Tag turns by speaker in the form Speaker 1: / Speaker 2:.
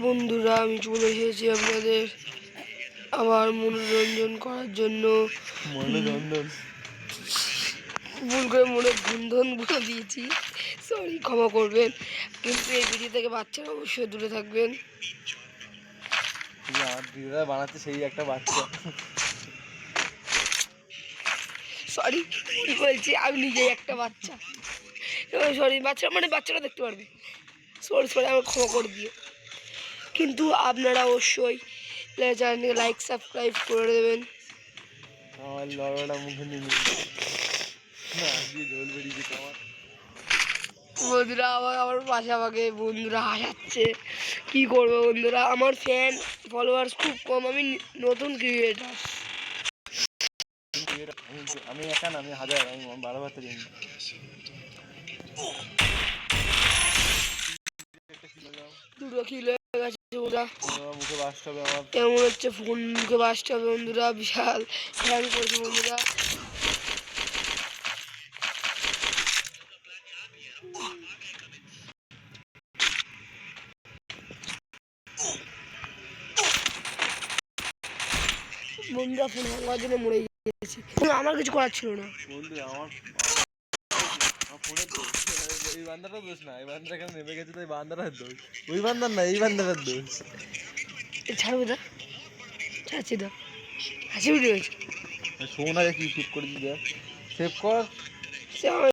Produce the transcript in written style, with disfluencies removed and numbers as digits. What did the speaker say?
Speaker 1: বন্ধুরা, আমি চলে এসেছি আপনাদের আবার মনোরঞ্জন করার জন্য। ভুল করে মনে ধুনধন বলে দিয়েছি, সরি, ক্ষমা করবেন। কিন্তু এই ভিডিও থেকে বাচ্চারা অবশ্যই দূরে থাকবেন।
Speaker 2: আমার দিদিরা বানাচ্ছে সেই একটা বাচ্চা।
Speaker 1: সরি, কি বলছি, আমি নিজেই একটা বাচ্চা। সরি, বাচ্চারা মানে বাচ্চারা দেখতে পারবে। সরি, আমার ক্ষমা করে দিও। কিন্তু আপনারা অবশ্যই চ্যানেলটিকে লাইক সাবস্ক্রাইব করে দেবেন।
Speaker 2: আমার লড়াটা মুখে নিয়ে জল বেরিয়েছে আমার।
Speaker 1: বন্ধুরা আমার পাশে আমাকে বন্ধুরা হাসাচ্ছে, কি করবো বন্ধুরা, আমার ফ্যান ফলোয়ার্স খুব কম, আমি নতুন ক্রিয়েটার।
Speaker 2: আমি একা না, আমি হাজার, আমি 12 জানি।
Speaker 1: দুটো কিল হয়ে গেছে বন্ধুরা।
Speaker 2: মুখে বাসতে হবে আমার,
Speaker 1: কেমন হচ্ছে ফোন মুখে বাসতে হবে বন্ধুরা, বিশাল হ্যাং করছে বন্ধুরা। বন্ধুরা ফোন হ্যাং করার জন্য মরে গেছি, আমার কিছু করার ছিল না
Speaker 2: বন্ধু। আমার ফোনের দোষ, এই বান্দাটার দোষ না, এই বান্দাটা এখানে নেমে গেছে তো এই বান্দাটার দোষ, ওই বান্দার না, এই বান্দাটার দোষ।
Speaker 1: ছাড়বো দা, ছাড়ছি দা, হাসি ভিডিও হয়েছে।
Speaker 2: শোন আগে কি সেভ করে দিতে, সেভ কর।